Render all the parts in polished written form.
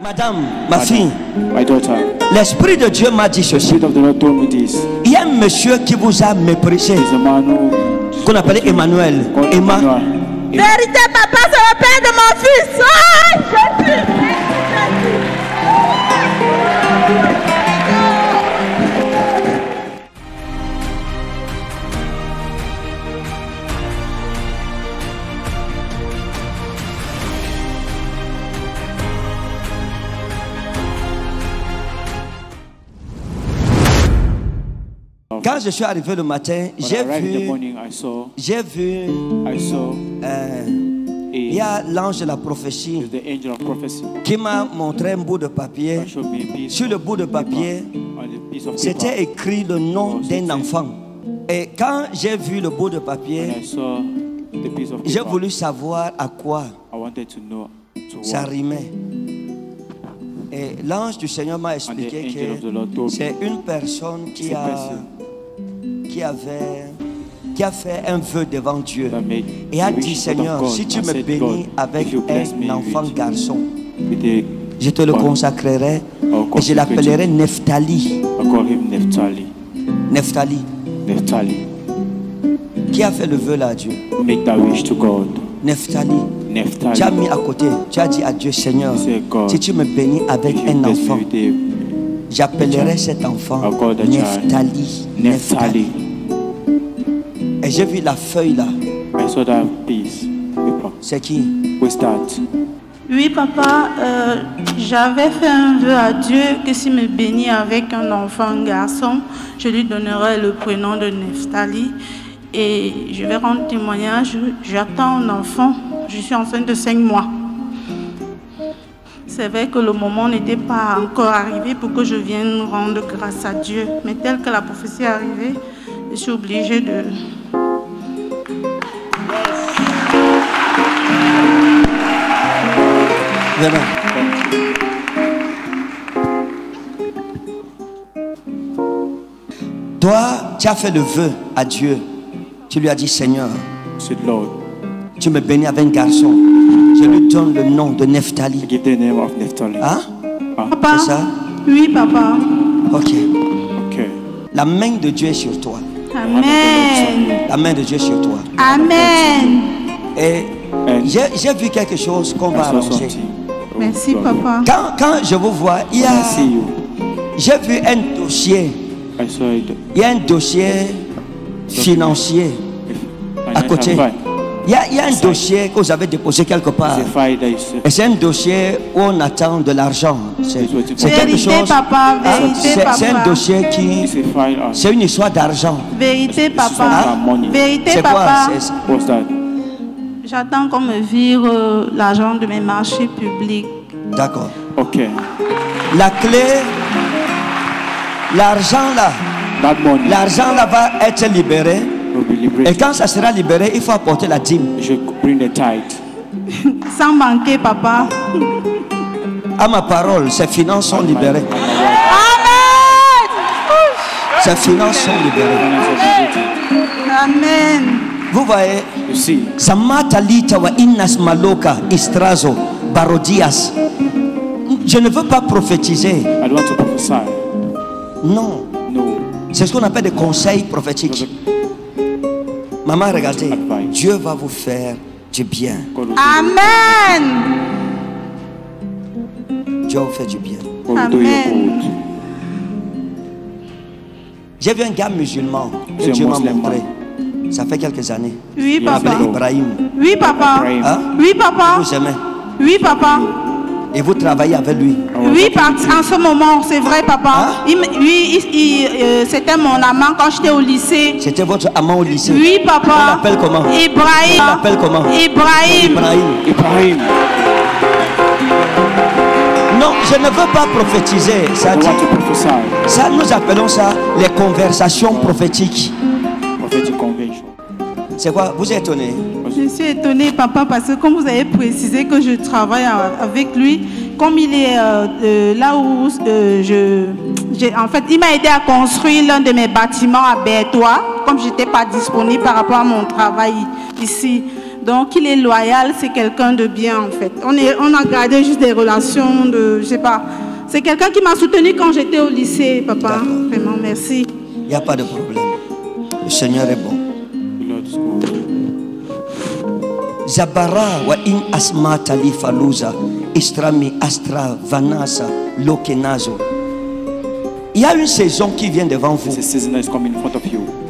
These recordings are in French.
Madame, ma fille, my daughter, l'Esprit de Dieu m'a dit the ceci. Spirit of the Lord told me this. Il y a un monsieur qui vous a méprisé, He's a man who qu'on appelait Emmanuel. called Emma. Emmanuel. Vérité, papa, c'est le père de mon fils. Oh, Jésus. Quand je suis arrivé le matin, When I arrived in the j'ai morning, vu, il y a l'ange de la prophétie the angel of prophecy. qui m'a montré un bout de papier. Showed me a piece Sur le bout de papier, on a piece of c'était paper. écrit le nom d'un enfant. Et quand j'ai vu le bout de When papier, I saw the piece of j'ai paper, voulu savoir à quoi I wanted to know to ça what. rimait. Et l'ange du Seigneur m'a And the expliqué angel of the Lord que told me c'est une personne it's a person qui a fait un vœu devant Dieu that made et a the dit: wish of Seigneur, God si tu and me said, bénis God, avec if you bless me un enfant garçon, with a je te le boy, consacrerai I'll et je l'appellerai Nephtali. I call him Nephtali. Nephtali. Nephtali. Qui a fait le vœu là à Dieu? Make that wish to God. Nephtali. Nephtali. Tu as mis à côté, tu as dit à Dieu: Seigneur, Say, God, si tu me bénis avec if you un bless me enfant, with a j'appellerai cet enfant I'll call the child Nephtali. Nephtali. Et j'ai vu la feuille là. I saw that piece paper. C'est qui? What's that? Oui, papa, j'avais fait un vœu à Dieu que s'il me bénit avec un enfant garçon, je lui donnerai le prénom de Nephtali. Et je vais rendre témoignage. J'attends un enfant. Je suis enceinte de 5 mois. C'est vrai que le moment n'était pas encore arrivé pour que je vienne rendre grâce à Dieu. Mais tel que la prophétie est arrivée, je suis obligée de... Venez. Toi, tu as fait le vœu à Dieu. Tu lui as dit: Seigneur, Said Lord, tu me bénis avec un garçon. Je lui donne le nom de Nephtali. give the name of Nephtali. Hein? Papa? C'est ça? Oui, papa. Ok. Okay. La main de Dieu est sur toi. Amen. La main de Dieu est sur toi. Amen. Et j'ai vu quelque chose qu'on va I saw arranger. something. Merci, papa. Quand je vous vois, I see you. j'ai vu un dossier. I saw it. Il y a un dossier financier à côté. Financial file. Il y a un dossier que vous avez déposé quelque part. It's a file that is Et c'est un dossier où on attend de l'argent. C'est quelque Vérité, chose. papa. Hein, Vérité, c'est un papa. dossier qui. it's a file. C'est une histoire d'argent. Vérité, papa. Hein? Vérité, C'est quoi? papa. What's that? J'attends qu'on me vire l'argent de mes marchés publics. D'accord. Okay. La clé, l'argent là, That money l'argent là va être libéré. will be Et liberated. quand ça sera libéré, il faut apporter la dîme. You should bring the tithe. Sans manquer, papa. À ma parole, ces finances sont libérées. Amen. Ces finances sont libérées. Amen. Vous voyez, You see, Samata lita wa innas maloka istrazo barodias. Je ne veux pas prophétiser. I don't want to prophesy. Non. No. C'est ce qu'on appelle des conseils prophétiques. Maman, regardez. Advice. Dieu va vous faire du bien. God will Amen. Dieu va vous faire du bien. God will do you Amen. good. J'ai vu un gars musulman que C'est un Dieu m'a musulman. montré. Ça fait quelques années. Oui, Il papa. s'appelle Ibrahim. Oui, papa. Ibrahim. Hein? Oui, papa. Vous aimez. Oui, papa. Et vous travaillez avec lui. Oui, en ce moment, c'est vrai, papa. Hein? C'était mon amant quand j'étais au lycée. C'était votre amant au lycée. Oui, On papa. l'appelle comment? Ibrahim. On l'appelle comment? Ibrahim. Ibrahim. Ibrahim. Non, je ne veux pas prophétiser. Ça, I dit, want to prophesy. ça, nous appelons ça les conversations prophétiques. Prophetic convention. C'est quoi? Vous êtes étonné? Je suis étonnée, papa, parce que comme vous avez précisé que je travaille avec lui, comme il est là où en fait, il m'a aidé à construire l'un de mes bâtiments à Bertois, comme je n'étais pas disponible par rapport à mon travail ici. Donc, il est loyal, c'est quelqu'un de bien, en fait. On a gardé juste des relations de, je sais pas. C'est quelqu'un qui m'a soutenu quand j'étais au lycée, papa. Vraiment, merci. Il n'y a pas de problème. Le Seigneur est bon. Zabara wa in asmata li faluza istrami astra vanasa lokenazo. Il y a une saison qui vient devant vous.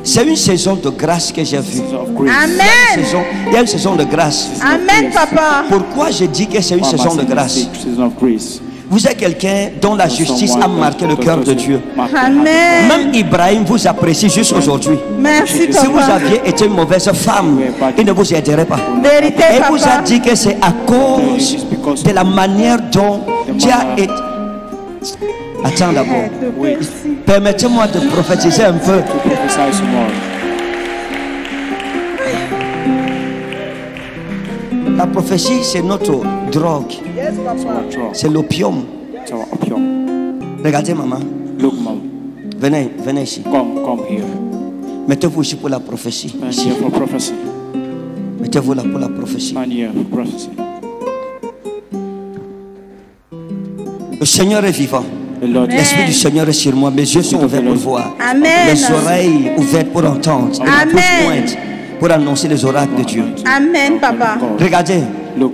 C'est une saison de grâce que j'ai vue. Amen. Il y a une saison de grâce. Amen, papa. Pourquoi je dis que c'est une saison de grâce? Vous êtes quelqu'un dont la justice a marqué le cœur de Dieu. Amen. Même Ibrahim vous apprécie juste aujourd'hui. Merci, papa. Si vous aviez été une mauvaise femme, il ne vous aiderait pas. Vérité, Et papa. vous a dit que c'est à cause de la manière dont tu as été. Attends d'abord. Permettez-moi de prophétiser un peu. La prophétie, c'est notre drogue. C'est l'opium. Regardez, maman. Look, mom. Venez ici. Come here. Mettez-vous ici pour la prophétie. Man Ici. here for prophecy. Mettez-vous là pour la prophétie. Man here for prophecy. Le Seigneur est vivant. The Lord is L'Esprit du Seigneur est sur moi. Mes yeux sont ouverts pour voir. Amen. Les oreilles ouvertes pour entendre. Et la bouche Amen. jointe pour annoncer les oracles de Dieu. Amen, papa. Regardez. Look,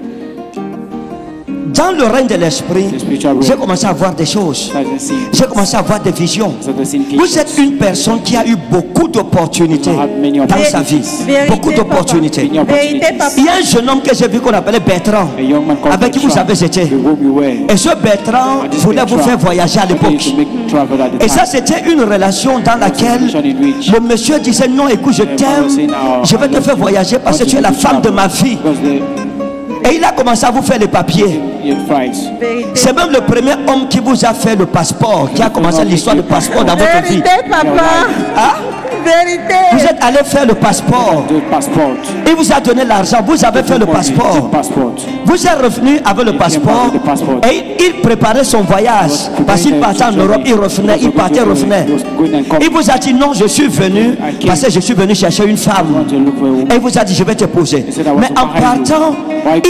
Dans le règne de l'Esprit, j'ai commencé à voir des choses. doesn't see. J'ai commencé à voir des visions. Doesn't see Vous êtes une personne qui a eu beaucoup d'opportunités dans sa vie. Vérité, Beaucoup d'opportunités. papa. Vérité, papa. Il y a un jeune homme que j'ai vu qu'on appelait Bertrand, A young man called avec qui vous Bertrand, avez été. with whom you were. Et ce Bertrand voulait vous faire voyager à l'époque. To make travel at the Et ça, time. c'était une relation dans laquelle le monsieur disait non, écoute, je t'aime, je vais te faire voyager parce que tu es la femme de ma vie. Because Et il a commencé à vous faire les papiers. the price. Vérité. C'est même le premier homme qui vous a fait le passeport, qui a commencé l'histoire du passeport dans votre vie. Vérité, papa. Hein? Vérité. Vous êtes allé faire le passeport. The passport. Il vous a donné l'argent, vous avez fait le The passeport. passport. Vous êtes revenu avec le passeport et il préparait son voyage. Parce qu'il partait en Europe, il revenait, il partait, revenait. Il vous a dit non, je suis venu parce que je suis venu chercher une femme. Et il vous a dit je vais te poser. Mais en partant,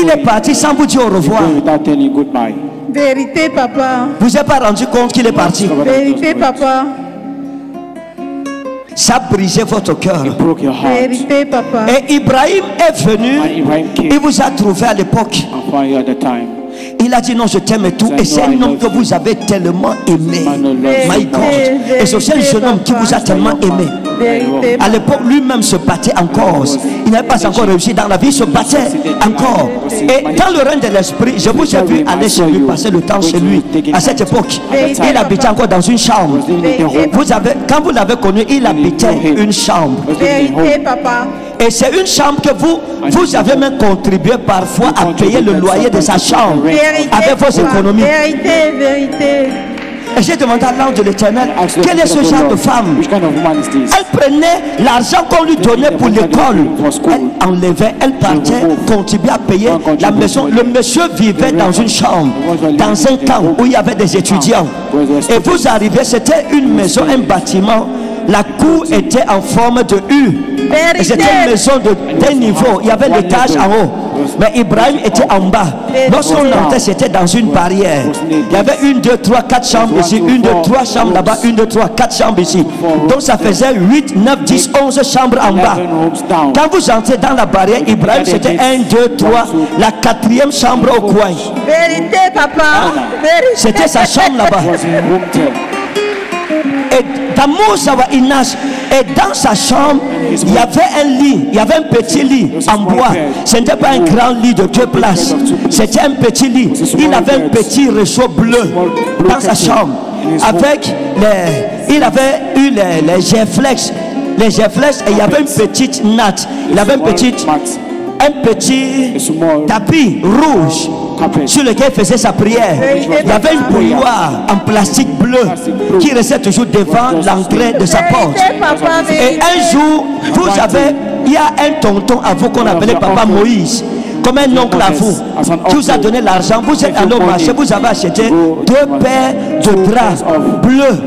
il est parti sans vous dire au revoir. Without telling goodbye. Vérité, papa. Vous n'êtes pas rendu compte qu'il est parti. Vérité, papa. Ça a brisé votre cœur. It broke your heart. Vérité, papa. Et Ibrahim est venu, And Ibrahim il came vous a trouvé à l'époque. and found you at the time. Il a dit non, je t'aime et tout. Et c'est un homme que vous avez tellement aimé. My God. Et c'est aussi un jeune homme qui vous a tellement aimé. Vérité. À l'époque, lui-même se battait encore. Il n'avait pas encore réussi dans la vie, il se battait encore. Et dans le règne de l'esprit, je vous ai vu aller chez lui, passer le temps chez lui. À cette époque, il habitait encore dans une chambre. Vous avez, quand vous l'avez connu, il habitait une chambre. Vérité, papa. Et c'est une chambre que vous avez même contribué parfois à payer le loyer de sa chambre Vérité, avec vos papa. économies. Vérité, vérité. Et j'ai demandé à l'ange de l'Éternel, quel est ce genre de femme? Which kind of woman is this? Elle prenait l'argent qu'on lui donnait pour l'école. Elle enlevait, elle partait, contribuait à payer la maison. Le monsieur vivait dans une chambre, dans un camp où il y avait des étudiants. Et vous arrivez, c'était une maison, un bâtiment. La cour était en forme de U. Et c'était une maison d'un niveau. Il y avait l'étage en haut. Mais Ibrahim était en bas. Lorsqu'on entrait, c'était dans une barrière. Il y avait 1, 2, 3, 4 chambres ici. 1, 2, 3 chambres là-bas. 1, 2, 3, 4 chambres ici. Donc ça faisait 8, 9, 10, 11 chambres en bas. Quand vous entrez dans la barrière, Ibrahim, c'était 1, 2, 3. La 4e chambre au coin. Vérité, papa. Vérité. C'était sa chambre là-bas. Was in room 10. Et dans Moussa Inas, et dans sa chambre, il y avait un lit, il y avait un petit lit en bois. Ce n'était pas un grand lit de 2 places, c'était un petit lit. Il avait un petit réchaud bleu dans sa chambre. Avec il avait eu les G-Flex. Les G-Flex, et il y avait une petite natte. Il avait un petit tapis rouge sur lequel il faisait sa prière. Il y avait une bouilloire en plastique bleu qui restait toujours devant l'entrée de sa porte. Et un jour, il y a un tonton à vous qu'on appelait Papa Moïse, comme un oncle à vous, qui vous a donné l'argent. Vous êtes allé au marché, vous avez acheté 2 paires de draps bleus.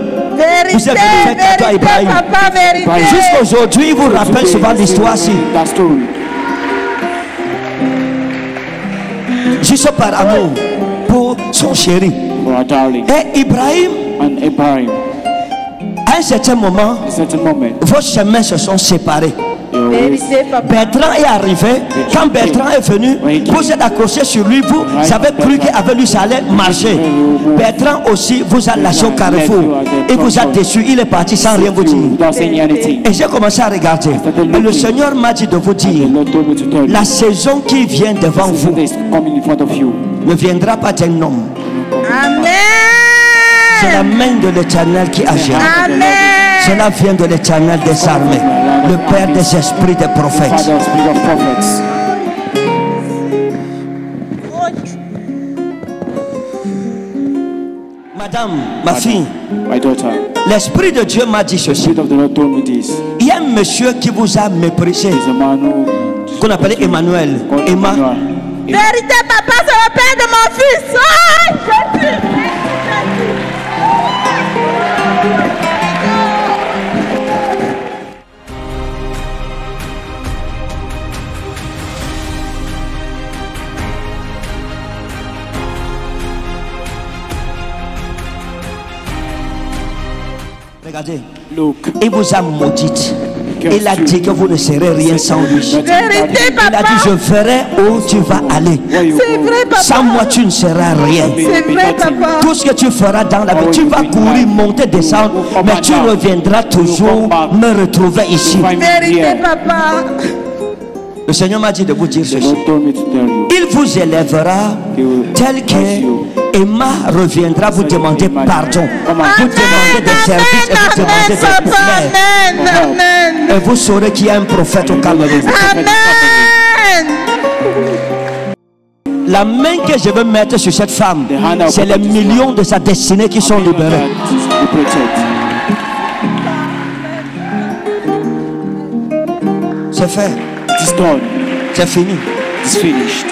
Vous êtes venu faire cadeau à Ibrahim. Jusqu'à aujourd'hui, il vous rappelle souvent l'histoire-ci. juste par amour pour son chéri. for our darling. Et Ibrahim, And Abraham, à un certain moment, at a certain moment, vos chemins se sont séparés. your ways, Vérité, papa. Bertrand est arrivé. Quand Bertrand est venu, vous êtes accroché sur lui. Vous avez cru qu'avec lui ça allait marcher. Bertrand aussi vous a lâché au carrefour. Il vous a déçu. Il est parti sans rien vous dire. without saying anything. Et j'ai commencé à regarder. Et le Seigneur m'a dit de vous The dire, Lord told me to tell you, la saison qui vient devant the vous season is coming in front of you. ne viendra pas d'un homme. Amen. C'est la main de l'Éternel qui agit. Amen. Cela vient de l'Éternel des armées, le Père des esprits des prophètes. Father, spirit of prophets. Madame, ma fille, My daughter, l'Esprit de Dieu m'a dit the ceci. Spirit of the Lord told me this. Il y a un monsieur qui vous a méprisé, He's a man who qu'on appelait Emmanuel. called Emma. Emmanuel. Vérité, papa, c'est le père de mon fils. Oh, Jésus. Regardez, Look, il vous a maudite. Il a dit que vous ne serez rien sans lui. Vérité, Il a papa. dit, je verrai où tu vas aller. where you C'est go, vrai, papa. Sans moi, tu ne seras rien. C'est vrai, papa. Tout ce que tu feras dans la vie, tu vas courir, monter, descendre, mais tu reviendras toujours me retrouver ici. find me Vérité, here. papa. Le Seigneur m'a dit de vous dire The ceci. Lord told me to tell you. Il vous élèvera tel que Emma reviendra vous demander pardon, vous demander des services et vous demander des prières. Amen. Amen. Et vous saurez qu'il y a un prophète au Cameroun. Amen. La main que je veux mettre sur cette femme, c'est les millions de sa destinée qui sont libérés. C'est fait, It's done. c'est fini. It's finished.